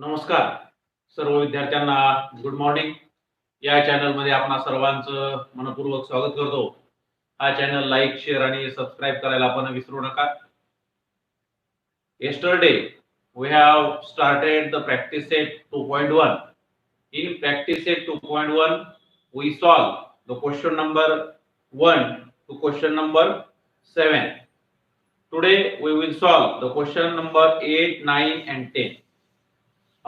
नमस्कार सर्व विद्यार्थ्यांना, गुड मॉर्निंग. या चॅनल मध्ये आपणा सर्वांचं मनपूर्वक स्वागत करतो. हा चॅनल लाईक, शेअर आणि सबस्क्राइब करायला आपण विसरू नका. Yesterday we have started the practice set 2.1. In practice set 2.1 we solve the question number 1 to question number 7. Today we will solve the question number 8, 9 and 10.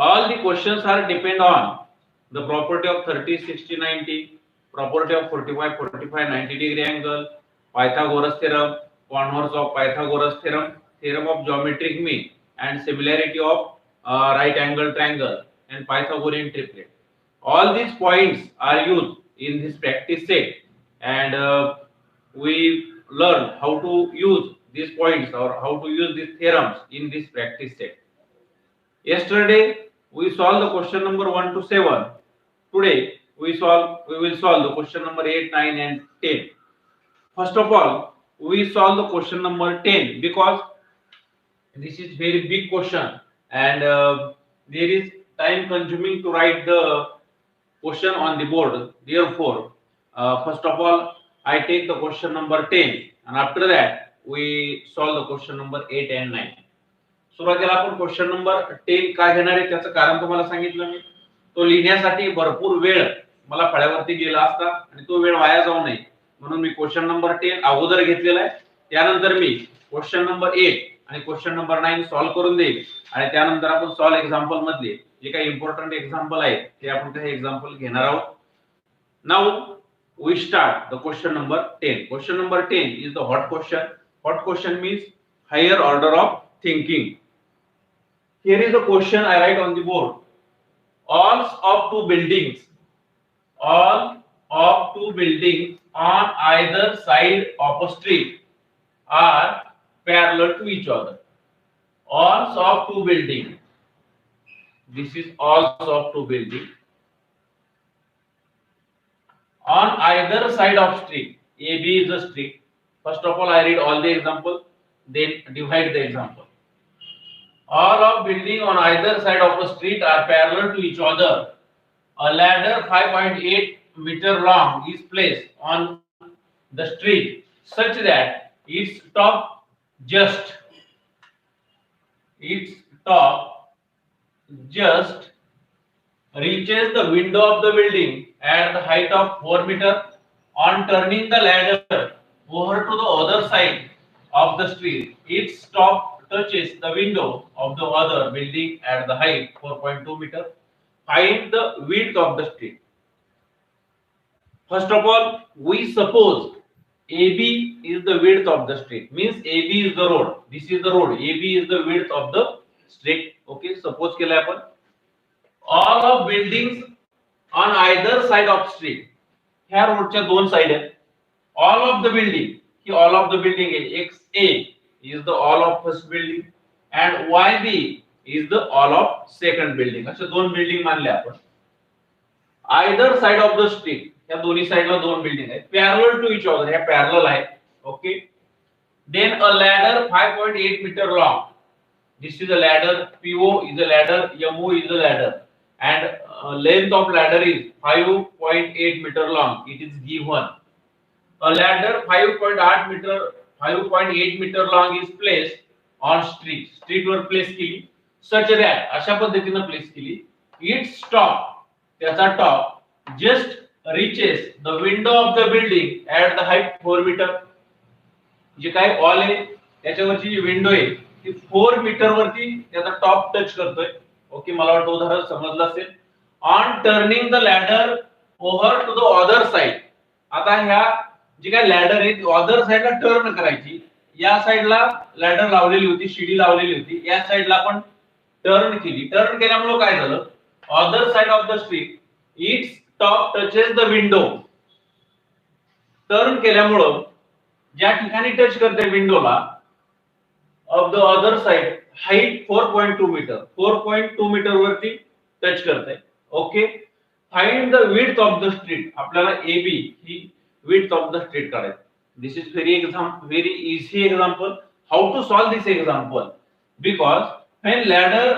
All the questions are depend on the property of 30, 60, 90, property of 45, 45, 90 degree angle, Pythagoras theorem, converse of Pythagoras theorem, theorem of geometric mean, and similarity of right angle triangle and Pythagorean triplet. All these points are used in this practice set, and we learn how to use these points or how to use these theorems in this practice set. Yesterday we solved the question number 1 to 7. Today we will solve the question number 8, 9 and 10. First of all, we solve the question number 10 because this is very big question, and there is time consuming to write the question on the board. Therefore, first of all, I take the question number 10, and after that we solve the question number 8 and 9. सुरुवातीला आपण question number 10 काय घेणार आहे त्याचं कारण तुम्हाला सांगितलं मी. तो लिहिण्यासाठी भरपूर वेळ मला फळ्यावरती गेला असता आणि तो वेळ वाया जाऊ नये म्हणून मी क्वेश्चन नंबर 10 अगोदर घेतलेला आहे. त्यानंतर मी क्वेश्चन नंबर 8 आणि क्वेश्चन नंबर 9 सॉल्व्ह करून देईल आणि त्यानंतर आपण सॉल्व्ह एक्झाम्पल मधले जे काही इम्पॉर्टंट एक्झाम्पल आहे ते आपण काही एक्झाम्पल घेणार आहोत. Now we start the question number 10. Question number 10 is the hot question. Hot question means higher order of thinking. Here is a question I write on the board. All of two buildings on either side of a street are parallel to each other. All of two buildings. This is all of two buildings on either side of street. AB is a street. First of all, I read all the example, then divide the example. All of building on either side of a street are parallel to each other. A ladder 5.8 meter long is placed on the street such that its top just reaches the window of the building at the height of 4 meter. On turning the ladder over to the other side of the street, its top touches the window of the other building at the height 4.2 meter. Find the width of the street. First of all, we suppose AB is the width of the street. Means AB is the road. This is the road. AB is the width of the street. Okay. Suppose केला आपण. All of buildings on either side of street. ह्या रोडच्या दोन side आहेत. All of the building. He all of the building आहे. XA is the all of first building and YB is the all of second building. असे दोन building मानले आपण. Either side of the street, या दोन्ही साइडला दोन बिल्डिंग आहेत. Parallel to each other, या parallel आहे. Okay. Then a ladder 5.8 meter long. This is a ladder. PO is a ladder. MO is a ladder. And length of ladder is 5.8 meter long. It is given. A ladder 5.8 meter long is placed on street. Street वर place केली such that अशा पद्धतीने place केली. Its top, त्याचा top just reaches the window of the building at the height 4 meter. जे काय wall आहे त्याच्यावरची जी window आहे ती 4 मीटर वरती त्याचा टॉप टच करतोय. ओके, मला वाटतं उदाहरण समजलं असेल. On turning the ladder over to the other side. आता ह्या जी काय लॅडर आहे ती अदर साइडला टर्न करायची. या साइडला लॅडर लावलेली होती, शिडी लावलेली होती. या साइडला आपण टर्न केली. टर्न केल्यामुळे काय झालं, other side of the street it's top touches the window. Turn केल्यामुळे ज्या ठिकाणी टच करते विंडोला of the other side height 4.2 metre. 4.2 metre वरती टच करते. Okay. Find the width of the street. आपल्याला AB ही width of the street करायचं. This is very easy example. How to solve this example? Because when ladder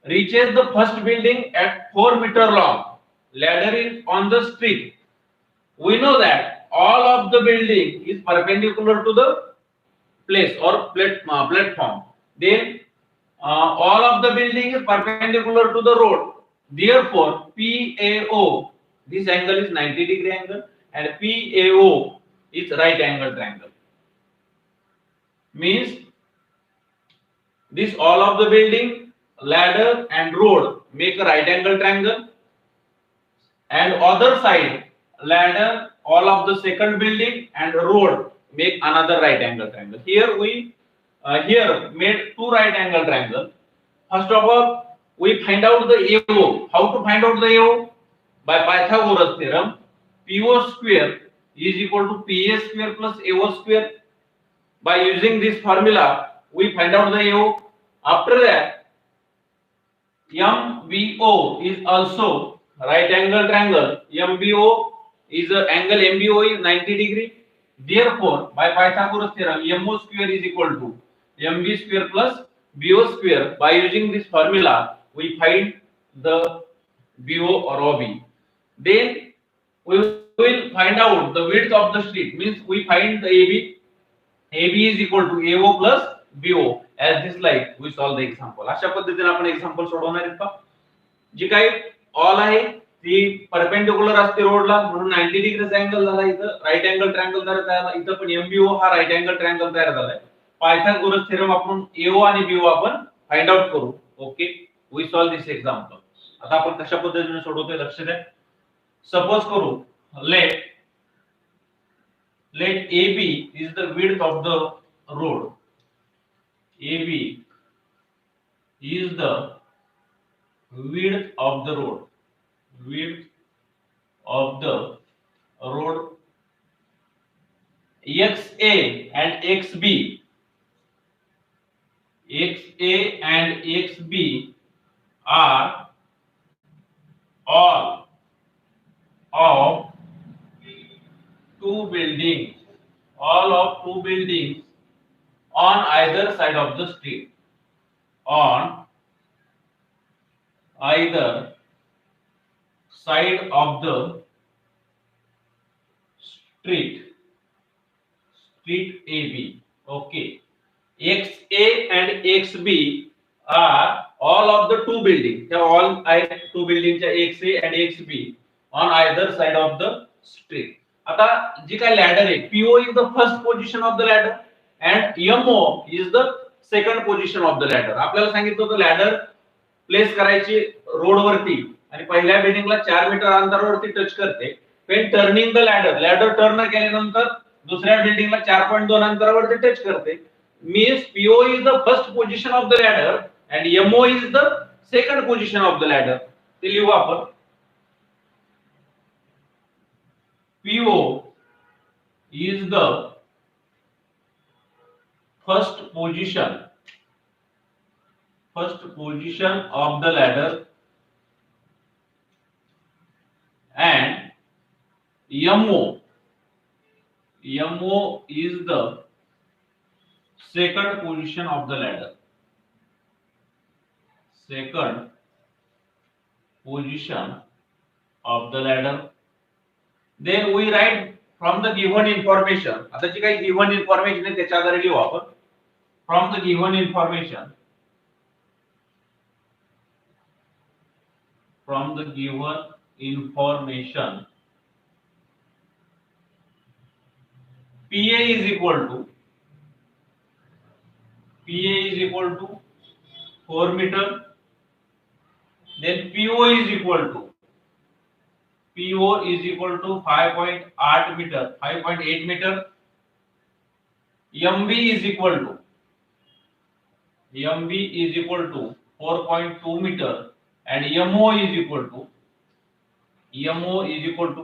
reaches the first building at 4 meter long. Ladder is on the street. We know that all of the building is perpendicular to the place or platform. Then all of the building is perpendicular to the road. Therefore, PAO, this angle is 90-degree angle, and PAO is right angle triangle. Means this all of the building, ladder and road make a right angle triangle, and other side ladder, all of the second building and road make another right angle triangle. Here we here made two right angle triangle. First of all, we find out the AO. How to find out the AO? By Pythagoras theorem, PO square is equal to PA square plus AO square. By using this formula, we find out the AO. After that, MBO is also right angle triangle. MBO is angle MBO is 90-degree. Therefore, by Pythagoras theorem, MO square is equal to MB square plus BO square. By using this formula, we find the BO or OB. Then we will find out the width of the street. Means we find the AB. AB is equal to AO plus BO. As this like we solve the example. अशा पद्धतीने आपण example सोडवणार आहेत का? जी काही all आहे ती perpendicular असते रोडला, म्हणून 90 डिग्रीचा अँगल झाला. इथं राईट अँगल ट्रायंगल तयार झाला. इथं पण MBO हा राईट अँगल ट्रायंगल तयार झालाय. पायथागोरस थेरम आपण AO आणि BO आपण फाइंड आउट करू. Okay, we solve this example. आता आपण कशा पद्धतीने सोडवतोय लक्ष द्या. सपोज करू let AB is the width of the road. AB is the width of the road. Width of the road. XA and XB. XA and XB are all of two buildings. All of two buildings on either side of the street. On either side of the street. Street AB. Okay. XA and XB are all of the two buildings. They are all two buildings XA and XB on either side of the street. आता जी काय ladder आहे, PO is the first position of the ladder and MO is the second position of the ladder. आपल्याला सांगितलं होतं ladder place करायची road वरती आणि पहिल्या बिल्डिंगला 4 मीटर अंतरावरती टच करते. when turning the ladder turn केल्यानंतर दुसऱ्या बिल्डिंगला 4.2 अंतरावरती टच करते. means PO is the first position of the ladder and MO is the second position of the ladder. ते लिहू आपण. PO is the first position of the ladder and MO is the second position of the ladder. Second position of the ladder. Then we write from the given information. आता जी काही given information आहे त्याच्या आधारे लिहू आपण. From the given information. From the given information. PA is equal to 4 meter. Then PO is equal to 5.8 meter. MB is equal to 4.2 meter and MO is equal to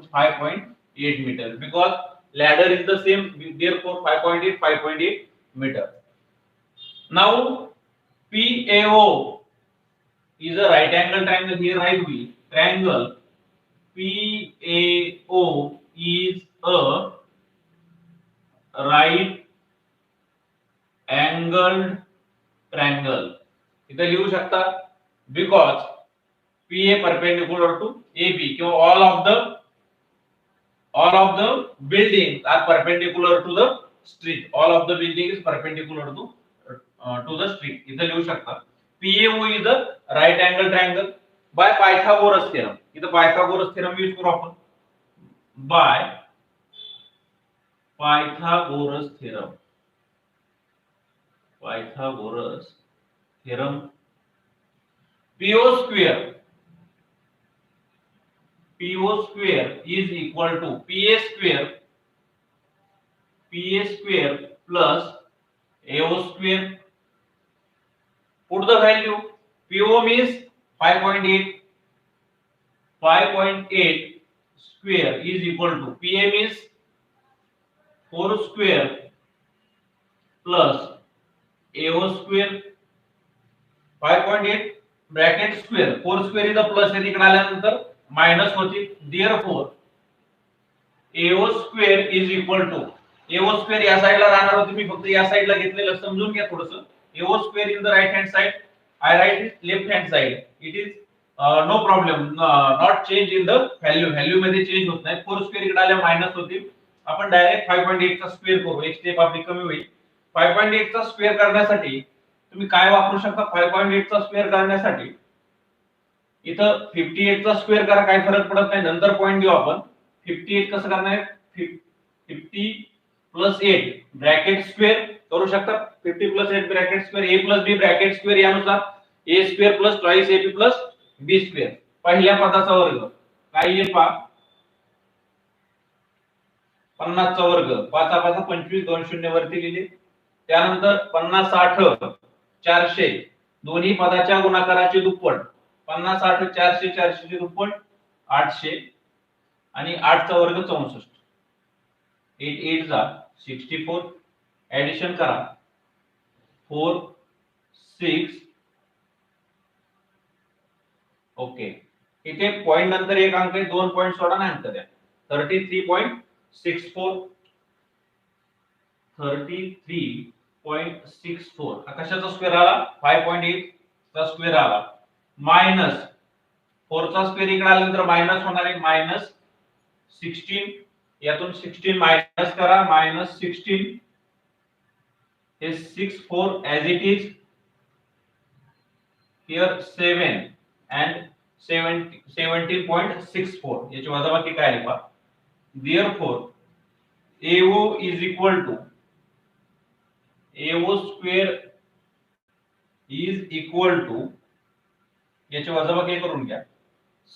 5.8 meter because ladder is the same, therefore 5.8 meter. Now PAO is a right angle triangle. Here write we triangle PAO is a right angled triangle. इथे लिहू शकता because PA perpendicular to AB किंवा all of the buildings are perpendicular to the street. All of the building is perpendicular to the street. इथं लिहू शकता PAO is the right angle triangle by Pythagoras theorem. इथं Pythagoras theorem use करू आपण by Pythagoras theorem. Pythagoras theorem. PO square is equal to PA square plus AO square. Put the value. PO means 5.8. 5.8 square is equal to PA means 4 square plus AO square. 5.8 bracket square 4 square is the plus आहे तिकडे आल्यानंतर minus होती. Therefore AO square is equal to AO square या साइडला राहणार होती, मी फक्त या साइडला घेतलेलं समजून घ्या थोडंसं. AO square in the right hand side, I write it left hand side. It is no problem, not change in the value मध्ये चेंज होत नाही. 4 square इकडे आल्या मायनस होती. आपण डायरेक्ट 5.8 चा स्क्वेअर करू, एक स्टेप आपली कमी होईल. 5.8 चा स्क्वेअर करण्यासाठी तुम्ही काय वापरू शकता? 5.8 चा स्क्वेअर करण्यासाठी इथं 58 चा स्क्वेअर करा, काही फरक पडत नाही, नंतर पॉइंट घेऊ आपण. 58 कसं करणार आहे? 50 प्लस 8 ब्रॅकेट स्क्वेअर करू शकता. 50 plus 8 bracket square, a plus b bracket square, यानुसार a square plus twice ab plus b square. पहिल्या पदाचा वर्ग काय येईल पहा, 50 चा वर्ग, 5 5 25, 2 शून्य वरती लिहिले. त्यानंतर 50 60 400 दोन्ही पदाच्या गुणाकाराचे दुप्पट. 50 60 400 400 चे दुप्पट 800 आणि 8 चा वर्ग 64. 8 8 जा 64. ऍडिशन करा 4 6. ओके, इथे पॉइंट नंतर एक अंक आहे, 2 पॉइंट सोडा ना, अंक द्या. 33.64 33.64 कशाचा स्क्वेअर आला? 5.8 चा स्क्वेअर आला. मायनस 4 चा स्क्वेअर इकडे आल्यानंतर मायनस होणार आहे, मायनस 16. यातून 16 मायनस करा, मायनस 16 हे 64 as it is here 7 and 17.64 याची वजाबाकी काय आली पहा. Therefore AO is equal to AO square is equal to याची वजाबाकी करून घ्या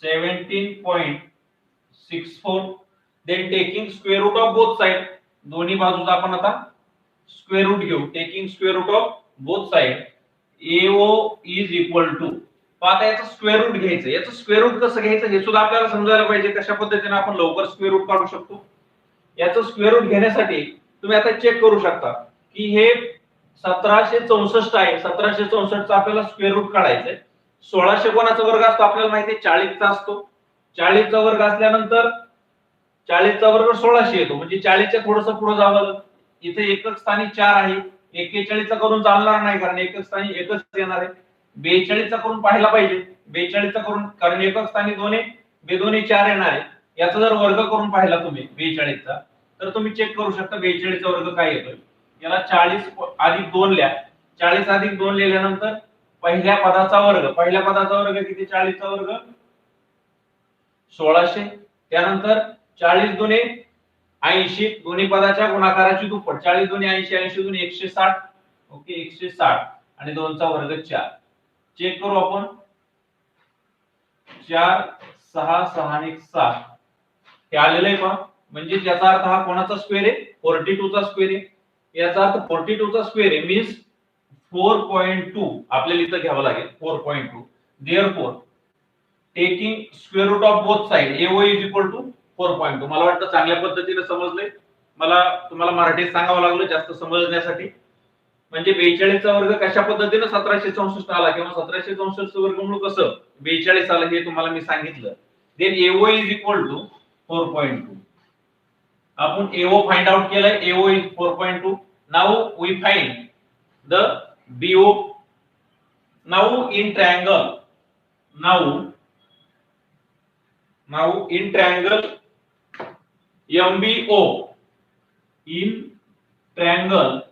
17.64. then taking square root of both side, दोन्ही बाजूचा आपण आता स्क्वेअर रूट घेऊ. Taking square root of both side, AO is equal to, आता याचं स्क्वेअर रूट घ्यायचं. याचं स्क्वेअर रूट कसं घ्यायचं हे सुद्धा आपल्याला समजायला पाहिजे, कशा पद्धतीने आपण लवकर स्क्वेअर रूट काढू शकतो. याचं स्क्वेअर रूट घेण्यासाठी तुम्ही आता चेक करू शकता की हे 1764 आहे. 1764 चा आपल्याला स्क्वेअर रूट काढायचंय. 1600 कोणाचा वर्ग असतो आपल्याला माहिती आहे, 40 चा असतो. 40 चा वर्ग असल्यानंतर 40 चा वर्ग 1600 येतो, म्हणजे 40 च्या थोडंसं पुढे जावं. इथे एकक स्थानी 4 आहे, 41 चा करून चालणार नाही कारण एकक स्थानी एकच येणार आहे. 42 चा करून पाहायला पाहिजे, 42 चा करून, कारण एकक स्थानी 2 आहे, बेदोनी 4 येणार आहे. याचा जर वर्ग करून पाहिला तुम्ही 42 चा, तर तुम्ही चेक करू शकता 42 चा वर्ग काय येतोय. याला 40 अधिक 2 लिहा. 40 अधिक 2 लिहिल्यानंतर पहिल्या पदाचा वर्ग, पहिल्या पदाचा वर्ग किती? 40 चा वर्ग 1600. त्यानंतर 40 दुने 80, दोन्ही पदाच्या गुणाकाराची दुप्पट. 40 दुने 80, 80 दुने 160. ओके, 160 आणि 2 चा वर्ग 4. चेक करू आपण. 4 6 6 आणि 6 हे आलेलं आहे पहा. म्हणजे याचा अर्थ हा कोणाचा स्क्वेअर आहे? 42 चा स्क्वेअर आहे. याचा अर्थ 42 चा स्क्वेअर आहे मीन्स 4.2 आपल्याला इथं घ्यावं लागेल. 4.2. Therefore taking square root of both side, AO is equal to 4.2. मला वाटतं चांगल्या पद्धतीने समजले. मला तुम्हाला मराठीत सांगावं लागलं जास्त समजण्यासाठी. म्हणजे 42 चा वर्ग कशा पद्धतीने 1764 आला किंवा 1764 चा वर्गमूळ कसं 42 आलं हे तुम्हाला मी सांगितलं. Then AO is equal to 4.2. आपण AO फाइंड आउट केलाय. AO is 4.2. Now we find the BO. Now in triangle now in triangle MBO, in triangle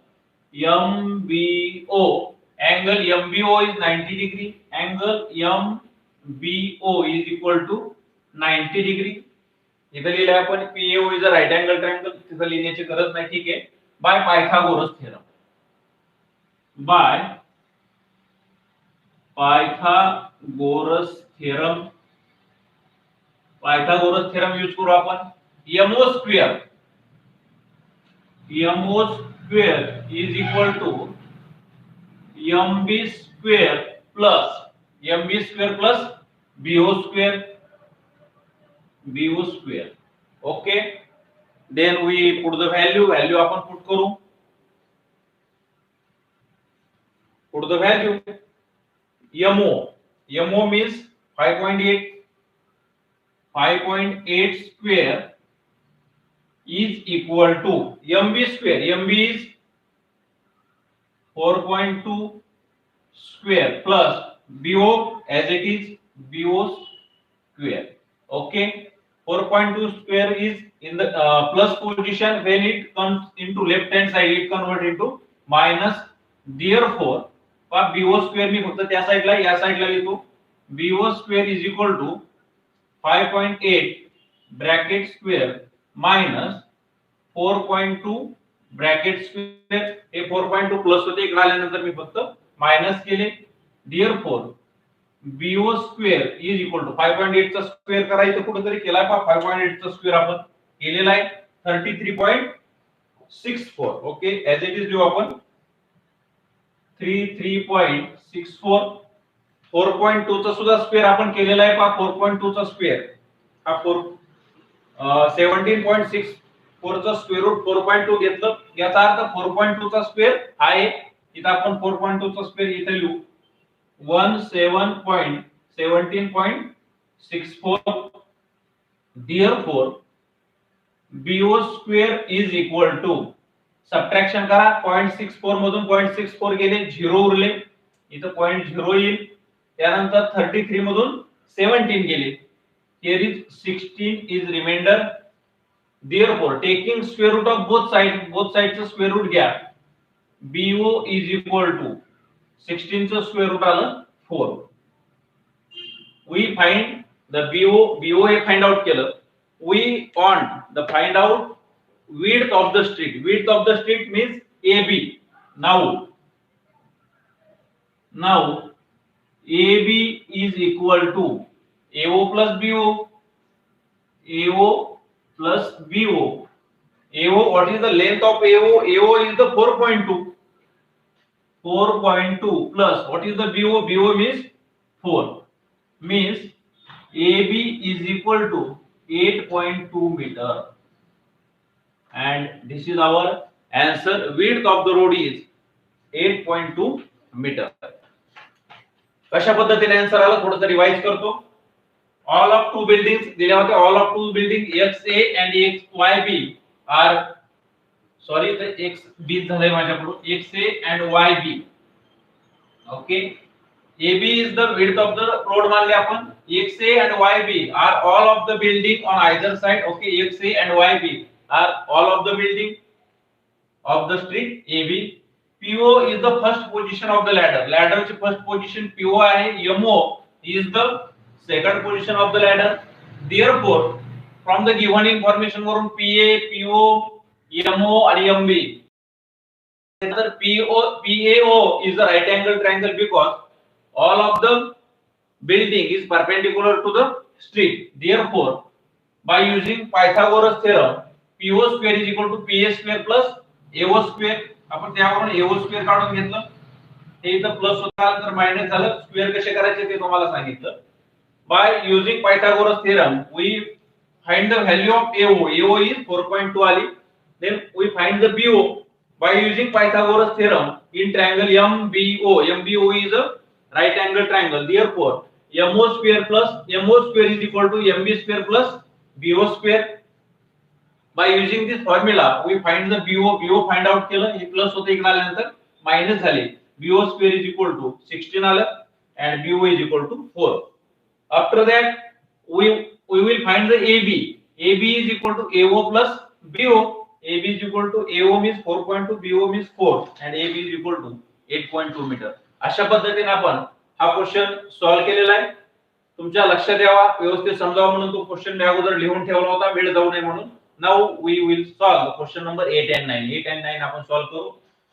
MBO, angle MBO is 90 degree, angle MBO is equal to 90 degree. इथं लिहिलंय आपण PAO is a right angle triangle, तिथं लिहिण्याची गरज नाही, ठीक आहे. Bye Pythagoras theorem, bye Pythagoras theorem, Pythagoras theorem use करू आपण. MO square is equal to MB square plus BO square. Okay, then we put the value आपण put करू. Put the value. MO means 5.8 square is equal to MB square. MB is 4.2 square plus BO as it is BO square. Okay, 4.2 square is in the plus position. When it comes into left hand side, it convert into minus. Therefore, BO square मी फक्त त्या साइडला या साइडला लिहितो. BO square is equal to 5.8 bracket square minus 4.2 bracket square. हे 4.2 plus होते, इकडे आल्यानंतर मी फक्त मायनस केले. Therefore, BO square is equal to 5.8 चा स्क्वेअर करायचं कुठेतरी केलाय पहा. 5.8 चा स्क्वेअर आपण केलेला आहे 33.64. ओके, ऍज इट इज लिहू आपण 33.64. 4.2 चा सुद्धा स्क्वेअर आपण केलेला आहे पहा. 4.2 चा स्क्वेअर हा 17.64 चा स्क्वेअर रूट 4.2 घेतलं, याचा अर्थ 4.2 चा स्क्वेअर आहे. इथं आपण 4.2 चा स्क्वेअर इथे लिहू 17.64. Therefore, BO square is equal to, subtraction करा, 0.64 मधून 0.64 गेले, 0 उरले, इथं 0.0 येईल. त्यानंतर 33 मधून 17 गेले, here is 16 is remainder. Therefore, taking square root of both sides चं स्क्वेअर रूट घ्या. BO is equal to 16 चं स्क्वेअर रूट आलं 4. We find the BO हे फाइंड आउट केलं. We want the find out width of the street. Width of the street means AB. Now AB is equal to AO plus BO. AO plus BO. AO, what is the length of AO? AO is the 4.2. 4.2 plus what is the BO? BO means 4. Means AB is equal to 8.2 meter. And this is our answer. Width of the road is 8.2 meter. कशा पद्धतीने answer आला थोडंसं revise करतो. All of two buildings दिले होते. All of two building XA and XYB are, sorry the XB झाले माझ्याकडून, XA and YB. Okay, AB is the width of the road मानले आपण. XA and YB are all of the building on either side. Okay, XA and YB are all of the building of the street AB. PO is the first position of the ladder. Ladder ची first position PO आहे. MO is the second position of the ladder. Therefore, from the given information वरून PA, PO, MO आणि MB, PAO is the right angle triangle because all of the building is perpendicular to the street. Therefore, by using Pythagoras theorem, PO square is equal to PA square plus AO square. आपण त्यावरून AO square काढून घेतलं. हे इथं plus होता तर minus झालं. Square कसे करायचे ते तुम्हाला सांगितलं. By using Pythagoras theorem, we find the value of AO. AO is 4.2 आली. Then we find the BO by using Pythagoras theorem in triangle MBO. MBO is a right angle triangle. Therefore, MO square is equal to MB square plus BO square. By using this formula, we find the BO find out केलं. हे plus होते, इकडे आल्यानंतर minus झाले. BO square is equal to 16 आलं and BO is equal to 4. After that, we will find the AB. AB is equal to AO plus BO. AB is equal to AO means 4.2, BO means 4, and AB is equal to 8.2 metre. अशा पद्धतीने आपण हा question solve केलेला आहे. तुमच्या लक्षात यावा, व्यवस्थित समजावा म्हणून तो क्वेश्चन मी अगोदर लिहून ठेवला होता, वेळ जाऊ नये म्हणून. Now we will solve question number 8 and 9. 8 and 9 आपण सॉल्व्ह करू.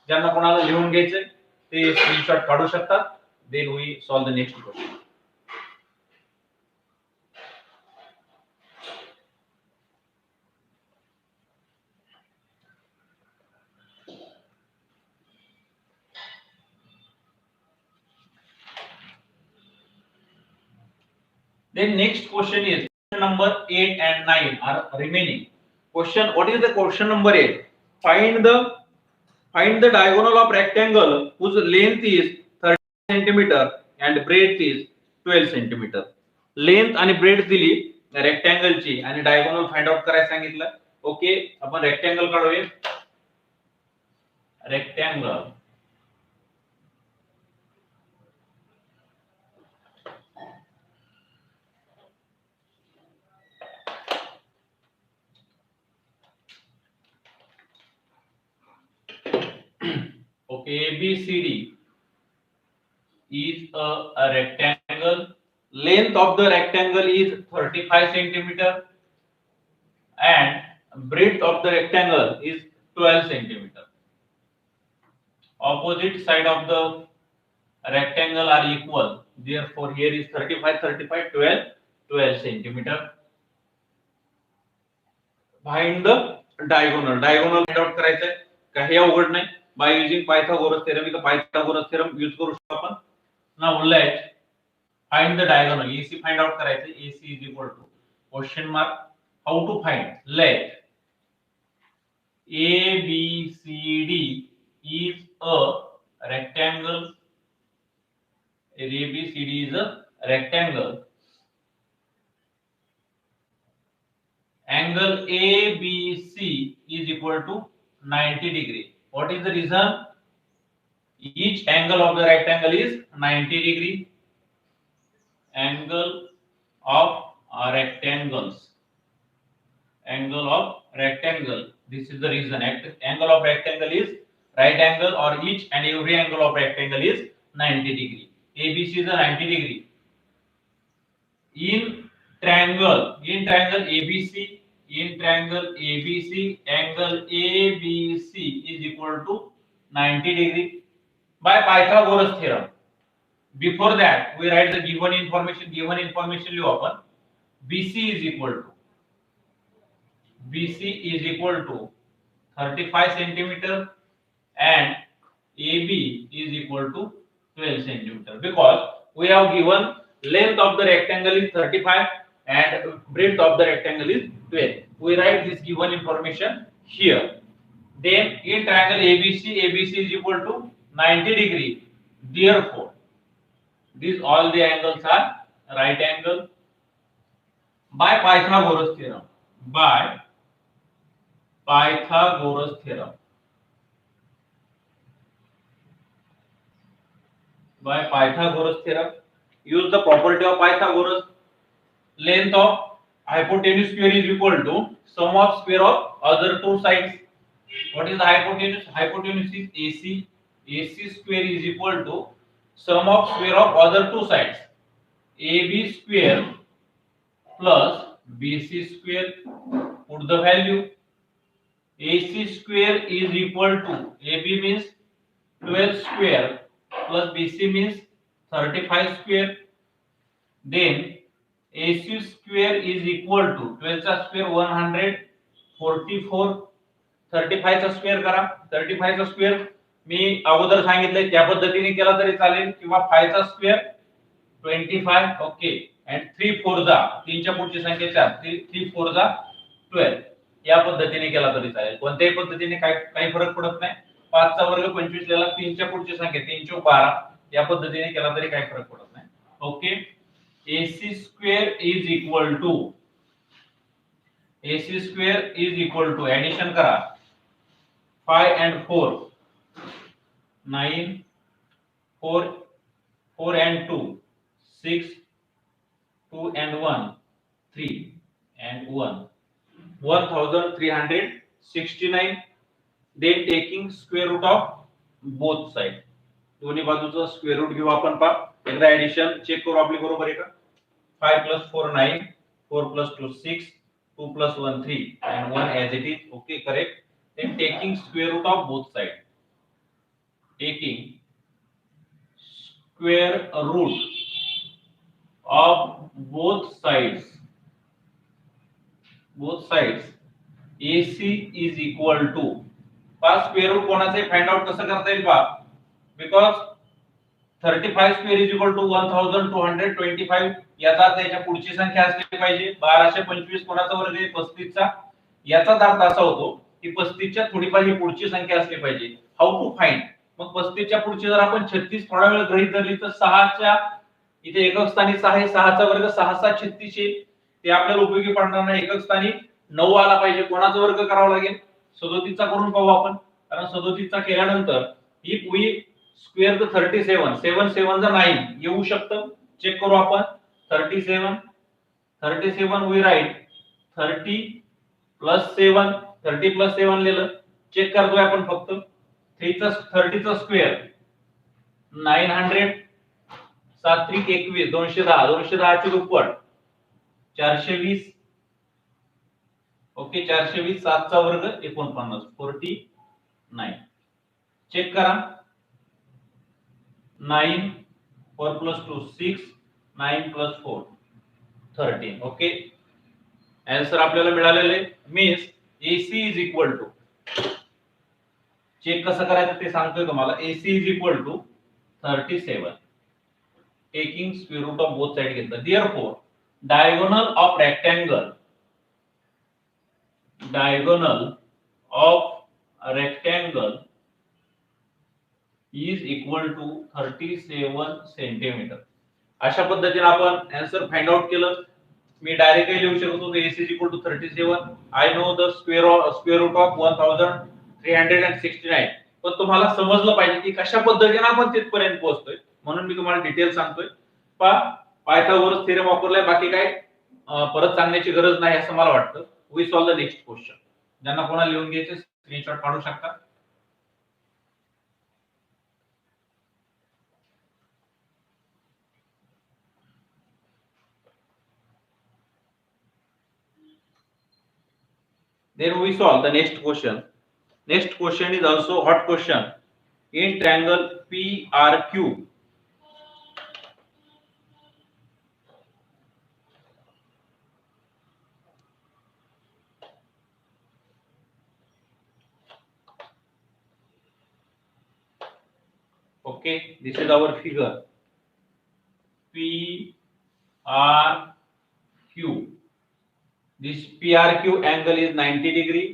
ज्यांना कोणाला लिहून घ्यायचे ते स्क्रीनशॉट काढू शकतात. Then we solve the next question. Then next question is question number 8 and 9 are remaining. Question, what is the question number 8? Find the diagonal of rectangle whose length is 30 centimeter and breadth is 12 centimeter. Length आणि breadth दिली rectangle ची आणि diagonal find out करायला सांगितलं. Okay, आपण rectangle काढूया. Rectangle okay, ABCD is a rectangle. Length of the rectangle is 35 centimeter and breadth of the rectangle is 12 centimeter. Opposite side of the rectangle are equal, therefore here is 35 35 12 centimeter. Find the diagonal find out करायचं आहे. काही अवघड नाही. By using Pythagoras theorem, इथं Pythagoras theorem use करू शकतो आपण. Now let find the diagonal. AC find out करायचं. AC is equal to question mark. How to find? Let ABCD is a rectangle. ABCD is a rectangle. Angle ABC is equal to 90 degree. What is the reason? Each angle of the rectangle is 90 degree. Angle of rectangles. Angle of rectangle. This is the reason. Angle of rectangle is right angle, or each and every angle of rectangle is 90 degree. ABC is a 90 degree. In triangle ABC, angle ABC is equal to 90 degree by Pythagoras theorem. Before that, we write the given information. लिहू आपण. BC is equal to 35 centimeter and AB is equal to 12 centimeter, because we have given length of the rectangle is 35 and breadth of the rectangle is 12. We write this given information here. Then in triangle ABC is equal to 90 degree. Therefore, these all the angles are right angle. By Pythagoras theorem. Use the property of Pythagoras. Length of hypotenuse square is equal to sum of square of other two sides. What is the hypotenuse? Hypotenuse is AC. AC square is equal to sum of square of other two sides. AB square plus BC square. Put the value. AC square is equal to, AB means 12 square plus BC means 35 square. Then AC square is equal to 12 चा square 144, 35 चा square करा. 35 चा square मी अगोदर सांगितलंय त्या पद्धतीने केला तरी चालेल, किंवा 5 चा square 25. ओके, and 3 4 जा 3 च्या पुढची संख्या 4, 3 4 जा 12. या पद्धतीने केला तरी चालेल. कोणत्याही पद्धतीने काही फरक पडत नाही. 5 चा वर्ग 25 लिहिला, 3 च्या पुढची संख्या 3 चौक 12. या पद्धतीने केला तरी काही फरक पडत नाही. Okay, AC square is equal to addition करा 5 and 4 9, 4 and 2 6, 2 and 1 3 and 1 1369. then taking square root of both side. दोन्ही बाजूचा स्क्वेअर रूट घेऊ आपण. पा एकदा ऍडिशन चेक करू आपली बरोबर आहे का. 5 + 4 9 4 + 2 6 2 + 1 3 and 1 as it is. Okay, correct. then taking square root of both side. taking square root of both sides AC is equal to. पा स्क्वेअर रूट कोणाचे फाइंड आउट कसं करता येईल पा. Because 35 square is equal to 1225. याचा अर्थ याच्या पुढची संख्या असली पाहिजे. 1225 कोणाचा वर्ग आहे 35 चा. याचा अर्थ असा होतो की 35 च्या थोडीफार ही पुढची संख्या असली पाहिजे. How to find. मग 35 च्या पुढची जर आपण 36 थोडा वेळ गृहीत धरली तर 6 च्या इथे एकक स्थानी 6 आहे. 6 चा वर्ग 6 × 7 = 36. ते आपल्याला उपयोगी पडणार नाही. एकक स्थानी 9 आला पाहिजे. कोणाचा वर्ग करावा लागेल 37 चा करून पाहू आपण. कारण 37 चा केल्यानंतर ही पुढी स्क्वेअर द 37 7 7 चा 9 येऊ शकतं. चेक करू आपण. 37 वी राईट 30 + 7 30 + 7 लिहिलं. चेक करतोय आपण फक्त. 30 चा स्क्वेअर 900 7 × 3 = 21 210 210 ची दुप्पट 420. ओके 420 7 चा वर्ग 49 49. चेक करा. 9 4 + 2 6 9 + 4 13. ओके आन्सर आपल्याला मिळालेले means AC is equal to. Check कसं करायचं ते सांगतोय तुम्हाला. AC is equal to 37 taking square root of both side घेतलं. Therefore diagonal of rectangle is equal to 37 centimetre. अशा पद्धतीने आपण आन्सर फाइंड आउट केलं. मी डायरेक्टली लिहू शकतो AC is equal to 37. I know the square root of 1369. पण तुम्हाला समजलं पाहिजे की कशा पद्धतीने आपण तिथपर्यंत पोहोचतोय. म्हणून मी तुम्हाला डिटेल सांगतोय. पायथागोरस थेरम वापरलाय. बाकी काय परत सांगण्याची गरज नाही असं मला वाटतं. We solve the next question. ज्यांना कोणाला लिहून घ्यायचे स्क्रीनशॉट काढू शकता. Then we solve the next question. Next question is also hot question. In triangle PRQ, okay, this is our figure. PRQ. This PRQ angle is 90 degree.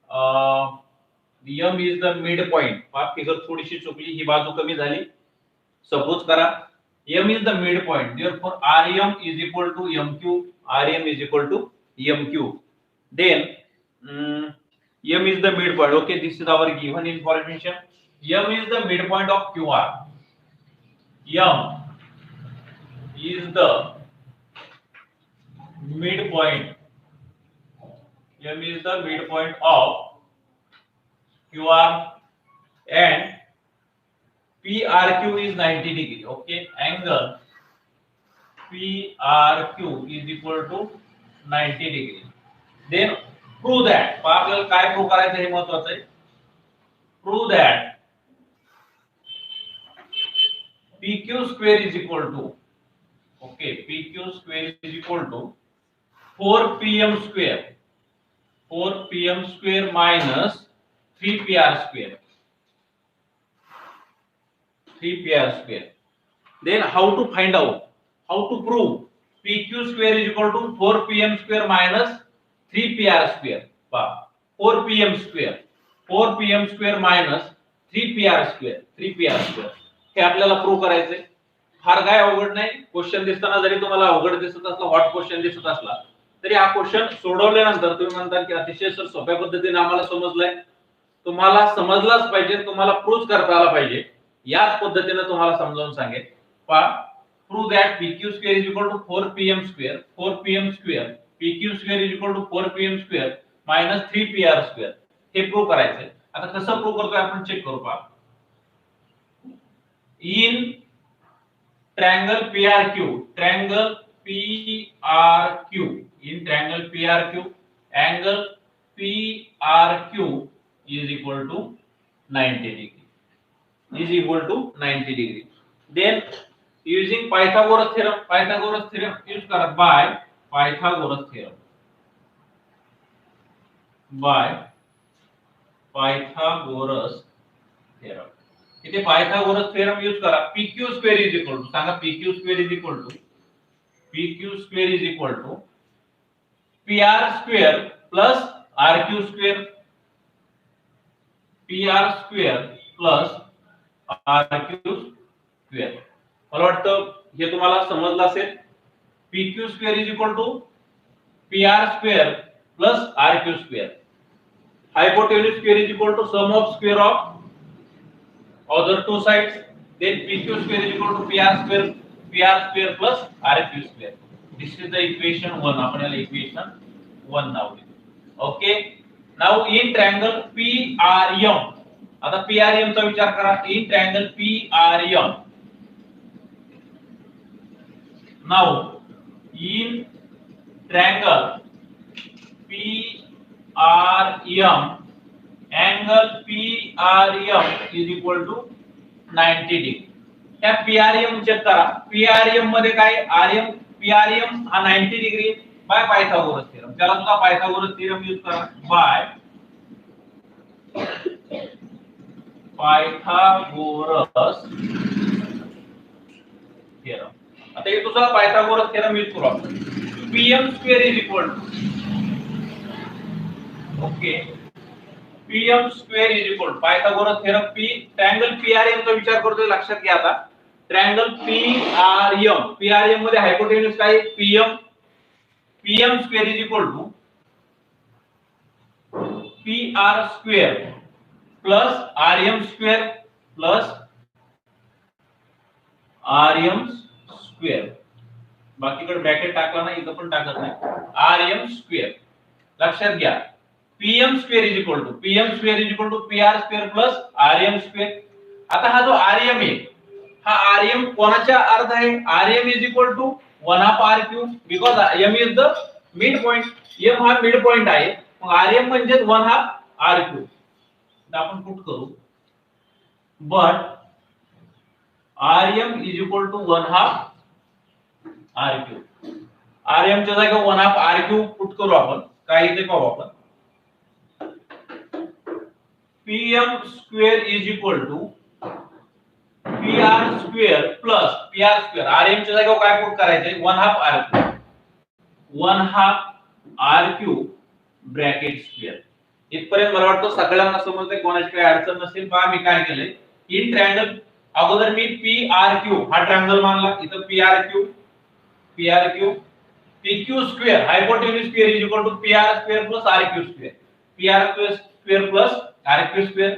M is the midpoint. Figure थोडीशी चुकली. ही बाजू कमी झाली. Suppose करा M is the midpoint. Therefore RM is equal to MQ. RM is equal to MQ. Then M is the midpoint. Okay, this is our given information. M is the midpoint of QR. M is the midpoint. M is the midpoint of QR and PRQ is 90 degree. Okay, angle PRQ is equal to 90 degree. Then prove that. आपल्याला काय prove करायचं हे महत्त्वाचं आहे. Prove that PQ square is equal to, okay, PQ square is equal to 4PM square. 4PM square minus 3PR square. 3PR square. Then how to find out? How to prove PQ square is equal to 4PM square minus 3PR square. 4PM square. 4PM square minus 3PR square. 3PR square. हे आपल्याला prove करायचंय. फार काय अवघड नाही. Question दिसताना जरी तुम्हाला अवघड दिसत असला, हॉट क्वेश्चन दिसत असला, तरी हा क्वेश्चन सोडवल्यानंतर तुम्ही म्हणता की अतिशय सर सोप्या पद्धतीने आम्हाला समजलाय. तुम्हाला समजलाच पाहिजे. तुम्हाला प्रूव्ह करता आला पाहिजे. याच पद्धतीने तुम्हाला समजावून सांगेल. prove that pq square is equal to 4pm square. 4pm square pq square is equal to 4pm square minus 3pr square. हे प्रूव्ह करायचंय. आता कसं प्रूव्ह करतोय आपण चेक करू पहा. In triangle PRQ, triangle PRQ, in triangle PRQ, angle PRQ is equal to 90 degree. Is equal to 90 degree. Then using Pythagoras theorem use करा by Pythagoras theorem. By Pythagoras theorem. इथे Pythagoras theorem use करा. pq square is equal to सांगा pq square is equal to pr square plus rq square. pr square plus rq square. मला वाटतं हे तुम्हाला समजलं असेल. pq square is equal to pr square plus rq square. Hypotenuse square is equal to sum of square of other two sides. Then pq square is equal to pr square plus rq square. This is the equation 1. आपण याला equation 1 नाव देऊ. Okay. Now in triangle PRM. आता PRM चा विचार करा. In triangle PRM. Now in triangle PRM angle PRM is equal to 90 degree. त्या PRM check करा. PRM मध्ये काय PRM हा 90 डिग्री बाय पायथागोरस थेरम. त्याला सुद्धा पायथागोरस थेरम यूज करा. By Pythagoras theorem. आता हे दुसरा पायथागोरस थेरम यूज करू आपण. PM square is equal to okay pm square is equal to Pythagoras theorem triangle PRM चा विचार करतोय. लक्षात घ्या आता ट्रायंगल PRM मध्ये हायपोटेन्यूज काय pm square is equal to pr square plus rm square plus rm square. बाकीकडे ब्रॅकेट टाकला नाही, इथं पण टाकत नाही. rm square. लक्षात घ्या pm square is equal to pr square plus rm square. आता हा जो rm आहे हा rm कोणाच्या अर्ध आहे. rm is equal to 1/2 rq because m is the mid point. m हा मिड पॉइंट आहे. मग rm म्हणजे 1/2 rq. आपण पुट करू but rm is equal to 1/2 rq. rm च्या जागी 1/2 rq पुट करू आपण. काय इथे पाहू आपण. pm square is equal to pr square plus pr square. rm च्या जागी काय पुट करायचंय 1/2 rq. 1/2 rq bracket square. इथपर्यंत मला वाटतं सगळ्यांना समजतंय. कोणाची काही अडचण नसेल. पहा मी काय केलंय. इन ट्रायंगल अगोदर मी prq हा ट्रायंगल मानला. इथं prq pq square hypotenuse square is equal to pr square plus rq square. pr square plus rq square.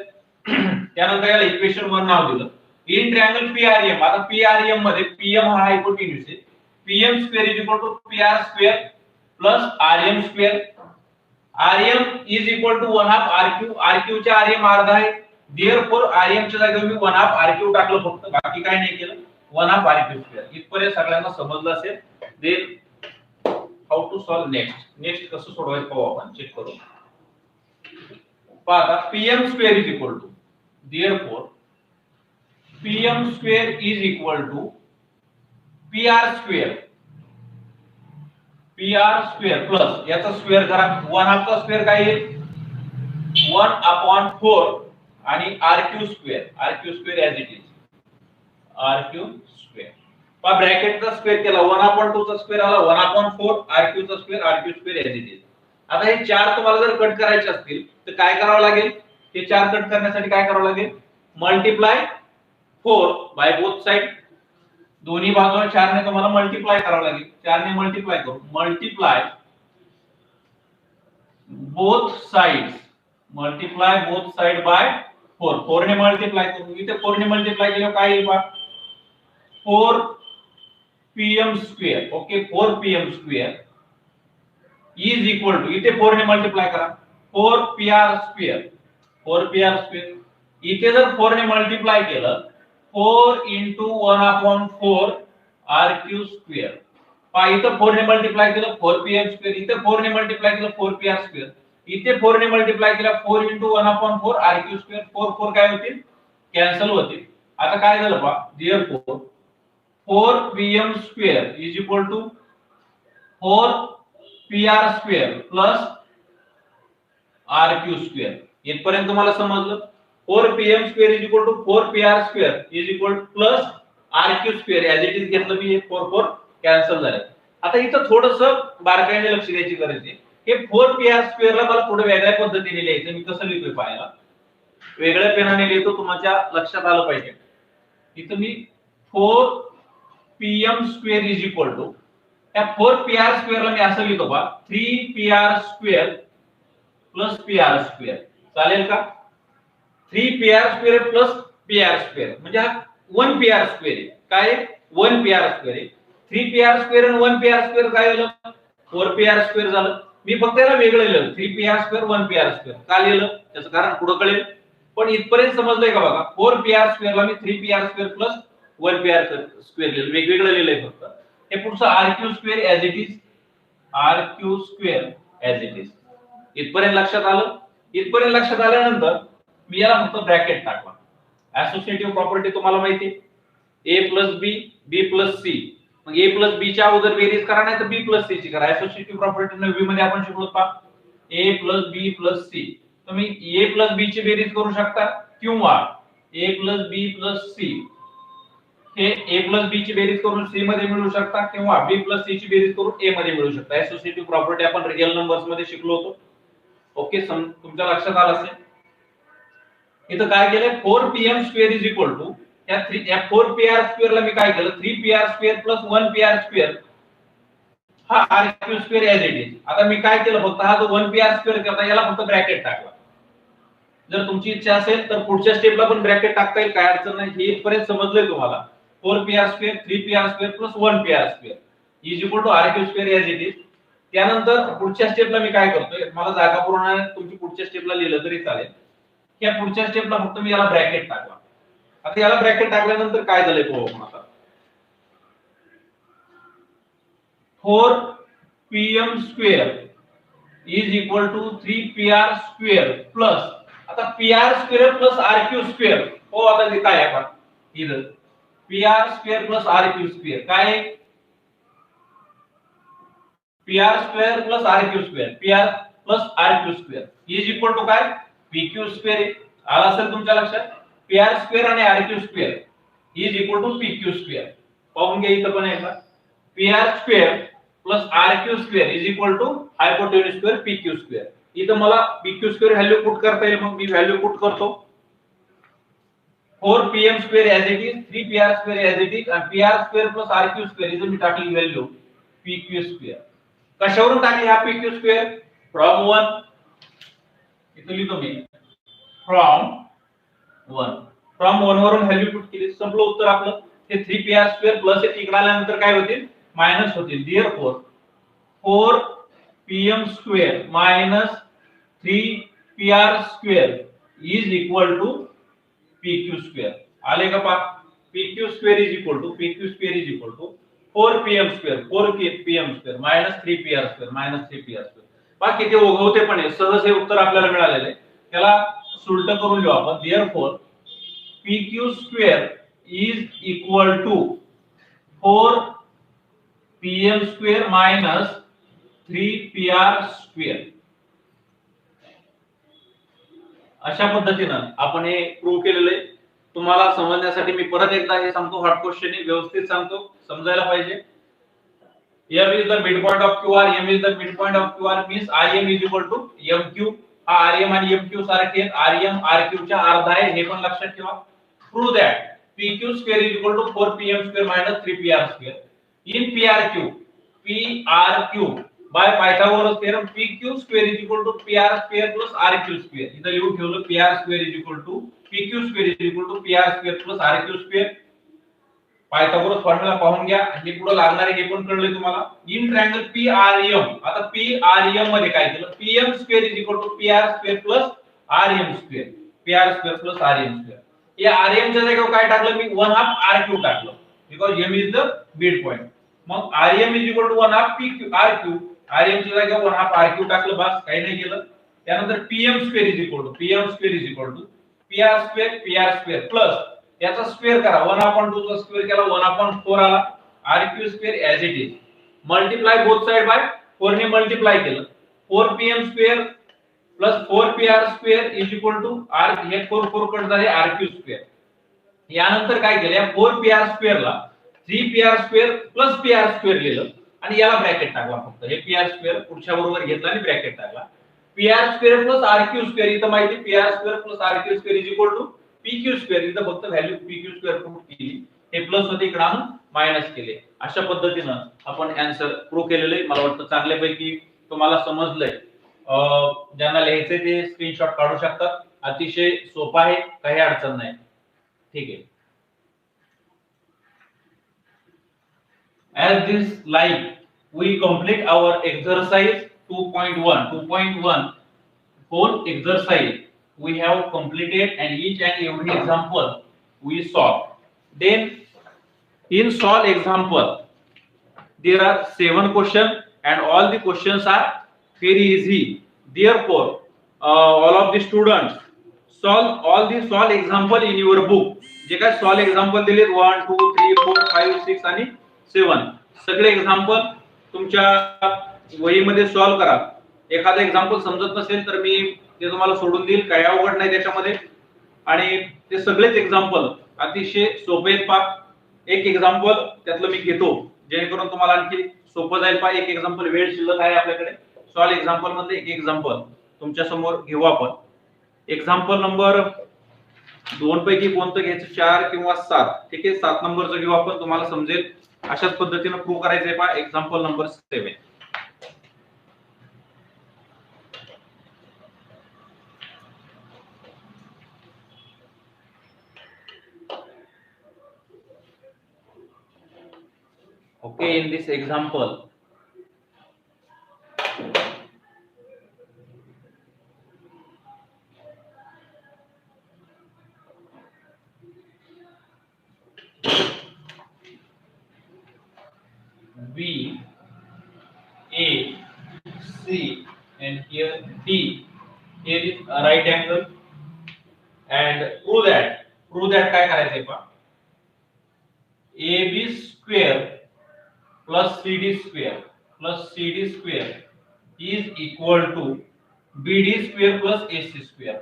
त्यानंतर याला इक्वेशन 1 नाव दिलं. In triangle PRM. आता PRM मध्ये pm हा हायपोटेन्यूज आहे. pm square is equal to pr square plus rm square. rm is equal to 1/2 rq. rq च्या rm अर्धा आहे. देयरफॉर rm च्या जागी मी 1/2 rq टाकलं फक्त. बाकी काय नाही केलं. 1/2 rq स्क्वेअर. इथपर्यंत सगळ्यांना समजलं असेल. Then how to solve next कसं सोडवायचं पाहू आपण. चेक करू. पहा pm square is equal to therefore pm square is equal to pr square plus याचा स्क्वेअर करा. 1/2 चा स्क्वेअर काय येईल 1/4 आणि rq square as it is rq square. पहा ब्रॅकेटचा स्क्वेअर केला 1/2 चा स्क्वेअर आला 1/4 rq चा स्क्वेअर as it is. आता हे चार तुम्हाला जर कट करायचे असतील तर काय करावं लागेल. हे चार कट करण्यासाठी काय करावं लागेल. Multiply 4 by both side. दोन्ही बाजूला 4 ने तुम्हाला मल्टिप्लाय करावं लागेल. 4 ने मल्टिप्लाय करू. Multiply both sides by 4. 4 ने मल्टिप्लाय करू. इथे 4 ने मल्टिप्लाय केल्यावर काय येईल पहा 4 pm square. Okay, 4 pm square is equal to, इथे 4 ने मल्टिप्लाय करा, 4 pr square, 4 pr square. इथे जर 4 ने मल्टिप्लाय केलं 4 into 1/4 rq square. पहा इथं 4 ने मल्टिप्लाय केलं 4 pm square, इथे 4 ने मल्टिप्लाय केलं 4 pr square, इथे 4 ने मल्टिप्लाय केलं 4 into 1/4 rq square. 4 4 काय होतील, कॅन्सल होतील. आता काय झालं पहा, therefore 4 pm square is equal to 4 pr square plus rq square. इथपर्यंत तुम्हाला समजलं. 4 pm square is equal to 4 pr square is equal to plus rq square as it is घेतलं मी, 4 4 कॅन्सल झाले. आता इथं थोडंसं बारकाईने लक्ष द्यायची गरज आहे. हे 4 pr square ला मला थोडं वेगळ्या पद्धतीने लिहायचं. मी कसं लिहितोय पाहायला, वेगळ्या पेनाने लिहितो, तुमच्या लक्षात आलं पाहिजे. इथं मी 4 pm square is equal to, या 4 pr square ला मी असं लिहितो बा, 3 pr square plus pr square. चालेल का? 3 pr square plus pr square म्हणजे हा 1 pr square आहे. काय 1 pr square आहे. 3 pr square आणि 1 pr square काय झालं, 4 pr square झालं. मी फक्त याला वेगळं लिहिलं, 3 pr square 1 pr square. का लिहिलं त्याचं कारण पुढे कळेल, पण इथपर्यंत समजलंय का बघा. 4 pr square ला मी 3 pr square plus 1 pr square लिहिलं, वेगवेगळं लिहिलंय फक्त. हे पुढचं rq square as it is, rq square as it is. इथपर्यंत लक्षात आलं. इथपर्यंत लक्षात आल्यानंतर मी याला फक्त ब्रॅकेट टाकला. असोसिएटिव्ह प्रॉपर्टी तुम्हाला माहिती आहे, a plus b, b plus c. मग a plus b च्या अगोदर बेरीज करा, नाही तर b plus c ची करा. असोसिएटिव्ह प्रॉपर्टी 9वी मध्ये आपण शिकलो पहा, a plus b plus c. तुम्ही a plus b ची बेरीज करू शकता किंवा a plus b plus c हे a plus b ची बेरीज करून c मध्ये मिळवू शकता किंवा b plus c ची बेरीज करून a मध्ये मिळवू शकता. असोसिएटिव्ह प्रॉपर्टी आपण रिअल नंबर्स मध्ये शिकलो होतो. ओके, तुमच्या लक्षात आलं असेल. इथं काय केलंय, 4 pm square is equal to, या 4 pr square ला मी काय केलं, 3 pr square plus 1 pr square हा rq square as it is. आता मी काय केलं, फक्त हा जो 1 pr square करता याला फक्त ब्रॅकेट टाकला. जर तुमची इच्छा असेल तर पुढच्या स्टेपला पण ब्रॅकेट टाकता येईल, काय अडचण नाही. हे इथपर्यंत समजलंय तुम्हाला. 4 pr square 3 pr square plus 1 pr square is equal to rq square as it is. त्यानंतर पुढच्या स्टेपला मी काय करतोय, मला जागा पूर्ण तुमची पुढच्या स्टेपला लिहिलं तरी चालेल. या पुढच्या स्टेपला फक्त मी याला ब्रॅकेट टाकला. आता याला ब्रॅकेट टाकल्यानंतर काय झालंय पाहू आता. 4 pm square is equal to 3 pr square plus, आता pr square plus rq square हो, आता हे काय आहे आपण इथं pr square plus rq square काय आहे, pr square plus rq square, pr plus rq square is equal to काय, pq square. आला असेल तुमच्या लक्षात. pr square आणि rq square is equal to pq square. पाहून घ्या इथं पण आहे का, pr square plus rq square is equal to hypotenuse square pq square. इथं मला pq square व्हॅल्यू पुट करता येईल, मग मी व्हॅल्यू पुट करतो. 4 pm square as it is, 3 pr square as it is and pr square plus rq square इथं मी टाकली value pq square. कशावरून टाकली हा pq square, from 1. इथं लिहितो मी from 1. from 1 वरून व्हॅल्यू पुट केली, संपलं उत्तर आपलं. हे 3 pr square प्लस हे इकडे आल्यानंतर काय होतील, मायनस होतील. therefore 4 pm square minus 3 pr square is equal to pq square. आले का पा, pq square is equal to 4 pm square 4 pm square minus 3 pr square minus 3 pr square. पा किती ओघवते पण आहे, सहज हे उत्तर आपल्याला मिळालेलं आहे. त्याला सुलट करून लिहू आपण. therefore pq square is equal to 4 pm square minus 3 pr square. अशा पद्धतीनं आपण हे प्रूव्ह केलेलं आहे. तुम्हाला समजण्यासाठी मी परत एकदा हे सांगतो, हॉट क्वेश्चन आहे, व्यवस्थित सांगतो, समजायला पाहिजे. m is the midpoint of qr, m is the midpoint of qr means im is equal to mq. हा rm आणि mq सारखे आहेत, rm rq च्या अर्धा आहे, हे पण लक्षात ठेवा. Prove that pq square is equal to 4 pm square minus 3 pr square. in prq by Pythagoras theorem pq square is equal to pr square plus rq square. इथं लिहून ठेवलं pr square is equal to pq square is equal to pr square plus rq square. Pythagoras formula पाहून घ्या आणि पुढे लागणारे हे पण कळले तुम्हाला. इन ट्रायंगल PRM, आता PRM मध्ये काय केलं, PM square is equal to PR square plus RM square, PR square plus RM square. या RM च्या जागेवर काय टाकलं मी, 1/2 RQ टाकलं, because M is the mid point. मग RM is equal to 1/2 PQ RQ, RM च्या जागेवर 1/2 RQ टाकलं, बस काही नाही केलं. त्यानंतर PM square is equal to PR square plus याचा स्क्वेअर करा, 1/2 चा स्क्वेअर केला 1/4 आला, RQ square as it is, multiply both side by 4 ने मल्टिप्लाय केलं, 4PM square plus 4PR square is equal to R, हे 4 कट झाले RQ स्क्वेअर. यानंतर काय केलं, या 4PR स्क्वेअरला 3PR square plus PR square लिहिलं आणि याला ब्रॅकेट टाकला, फक्त हे PR स्क्वेअर पुढच्या बरोबर घेतला आणि ब्रॅकेट टाकला. PR square plus RQ square, इथं माहिती PR square plus RQ square is equal to PQ square, इथं फक्त व्हॅल्यू PQ स्क्वेअर पुट केली, हे प्लस होते इकडे आणून मायनस केले. अशा पद्धतीने आपण आन्सर प्रूव्ह केलेले आहे. मला वाटतं चांगल्यापैकी तुम्हाला समजलंय. ज्यांना लिहायचंय ते स्क्रीनशॉट काढू शकतात, अतिशय सोपा आहे, काही अडचण नाही. ठीक आहे. As this like we complete our exercise 2.1 whole exercise we have completed, and each and every example we solve. Then in solve example there are 7 questions and all the questions are very easy. Therefore all of the students solve all the solve example in your book. जे काय solve example दिले 1 2 3 4 5 6 आणि 7 सगळे example तुमच्या वहीमध्ये solve करा. एखादा example समजत नसेल तर मी ते तुम्हाला सोडून देईल, काही अवघड नाही त्याच्यामध्ये, आणि ते सगळेच एक्झाम्पल अतिशय सोपे आहेत. एक एक्झाम्पल त्यातलं मी घेतो जेणेकरून तुम्हाला आणखी सोपं जाईल. एक एक्झाम्पल वेळ शिल्लक आहे आपल्याकडे, सॉल्व एक्झाम्पल मध्ये एक एक्झाम्पल तुमच्या समोर घेऊ आपण. एक्झाम्पल नंबर 2 पैकी कोणतं घ्यायचं, 4 किंवा 7? ठीक आहे, 7 नंबरचं घेऊ आपण, तुम्हाला समजेल. अशाच पद्धतीने प्रूव्ह करायचंय पहा. Example number 7. Okay, in this example B, A, C and here D. Here is a right angle and prove that काय करायचंय पहा. AB square plus CD square is equal to BD square plus AC square.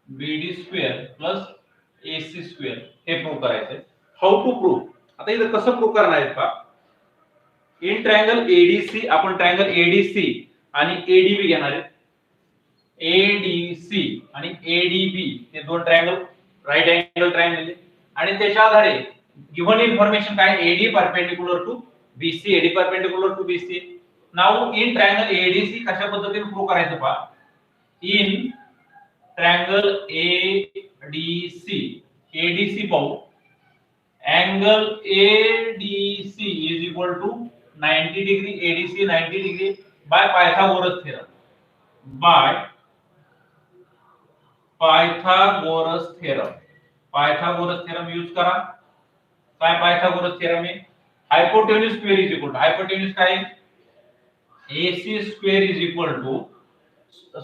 BD square plus AC square हे prove करायचंय. How to prove, आता इथं कसं prove करणार आहे पहा. इन ट्रायंगल ADC आपण ट्रायंगल ADC आणि ADB घेणार आहे. ADC आणि ADB हे दोन ट्रायंगल राइट अँगल ट्रायंगल आणि त्याच्या आधारे गिवन इन्फॉर्मेशन काय, AD perpendicular to BC, AD perpendicular to BC. Now in triangle ADC कशा पद्धतीने प्रूव्ह करायचं पहा. इन ट्रायंगल ADC पाहू. angle ADC is equal to 90 degree, ADC 90 degree by Pythagoras theorem. Pythagoras theorem use करा. काय Pythagoras theorem आहे, hypotenuse square is equal to hypotenuse काय AC square is equal to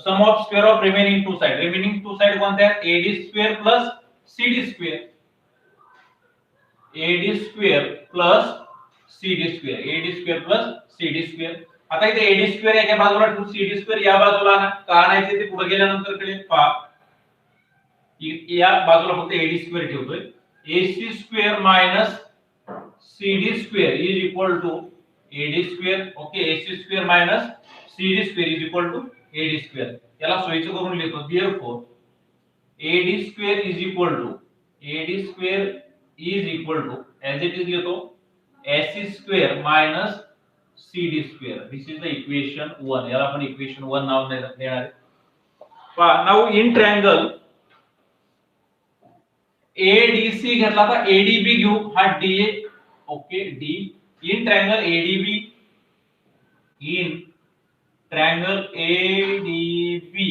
sum of square of remaining two side. remaining two side कोणते आहेत, AD square plus CD square. AD square plus CD square, AD square plus CD square. आता इथे AD square एका बाजूला ठेवू, CD square या बाजूला ना, का आणायचे ते पुढे गेल्यानंतर कळेल. पहा या बाजूला फक्त AD square ठेवतोय. AC square minus CD square is equal to AD square. Okay, AC square minus CD square is equal to AD square. याला सोयीचं करून लिहितो. therefore AD square is equal to as it is घेतो AC square minus CD square. this is the equation 1. याला आपण equation 1 नाव देणार आहे. now in triangle ADC घेतला तर एडीबी घेऊ, हा D okay D in triangle ADB, in triangle ADB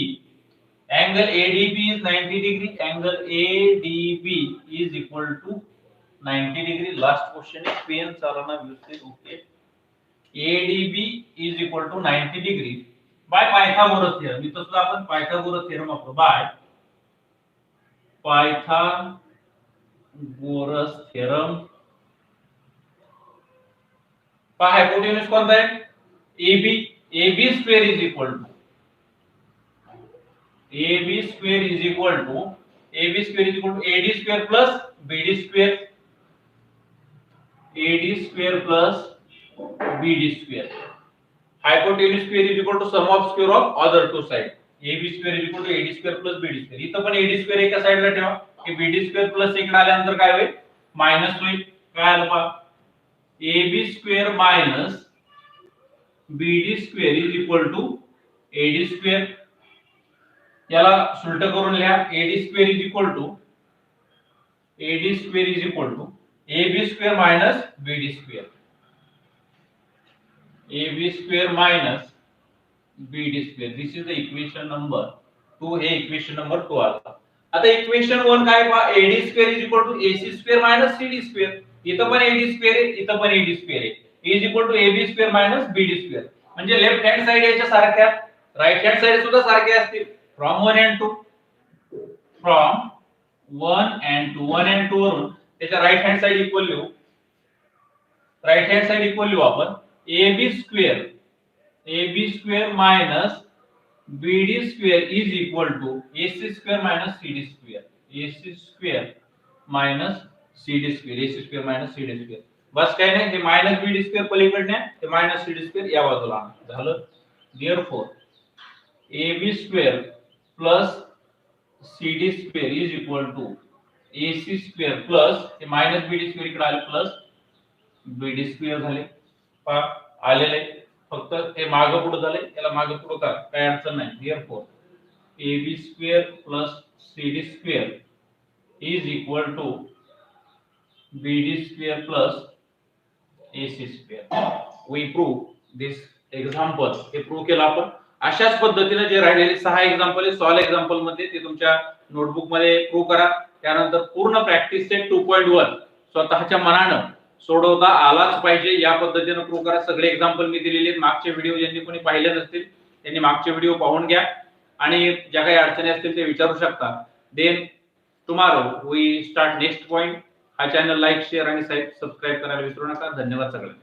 angle ADB is 90 degree, angle ADB is equal to 90 degree. Last question is pen चालना व्यवस्थित okay. ADB is equal to 90 degree by Pythagoras theorem. इथं सुद्धा आपण Pythagoras theorem वापरू. by Pythagoras theorem. पहा हायपोटेन्यूज कोणता आहे? AB. AB square is equal to AB square is equal to AD square plus BD square, AD square plus BD square. Hypotenuse square is equal to sum of square of other two sides. AB square is equal to AD square plus BD square. इथं पण AD square एका साइडला ठेवा की BD square plus इकडे आल्यानंतर काय होईल? मायनस होईल. काय आलं पहा? AB square minus BD square is equal to AD square. याला सुलट करून लिहा. AD square is equal to AB square minus BD square. AB square minus BD square. This is the equation number 2. हे equation number 2 आला. आता equation 1 काय पहा? AD square is equal to AC square minus CD square. इथं पण AD square आहे, इथं पण AD square आहे. is equal to AB square minus BD square. म्हणजे लेफ्ट हँड साइड याच्या सारख्या, राइट हँड साइड सुद्धा सारखे असतील. From 1 and 2 वरून त्याच्या राइट हँड साइड इक्वल लिहू. आपण AB square minus BD square is equal to AC square minus CD square. AC square minus CD square. बस काय नाही, हे मायनस BD square पलीकडे ते मायनस CD square या बाजूला आणा. झालं. Therefore AB square plus CD square is equal to AC square plus हे मायनस BD square इकडे आले प्लस BD square झाले. पहा आलेले, फक्त हे मागे पुढे झाले, याला मागे पुढे करा, काय अडचण नाही. Therefore AB square plus CD square is equal to BD square plus AC square. We prove this example. हे प्रूव्ह केलं आपण. अशाच पद्धतीने जे राहिलेले 6 एक्झाम्पल आहे, सॉल्व एक्झाम्पल मध्ये ते तुमच्या नोटबुक मध्ये प्रूव्ह करा. त्यानंतर पूर्ण प्रॅक्टिस सेट 2.1 स्वतःच्या मनानं सोडवता आलाच पाहिजे, या पद्धतीने प्रूव्ह करा. सगळे एक्झाम्पल मी दिलेले आहेत. मागचे व्हिडिओ ज्यांनी कोणी पाहिले नसतील त्यांनी मागचे व्हिडिओ पाहून घ्या आणि ज्या काही अडचणी असतील ते विचारू शकता. Then tomorrow we start next point. हा चॅनल लाईक, शेअर आणि सबस्क्राइब करायला विसरू नका. धन्यवाद सगळ्यांना.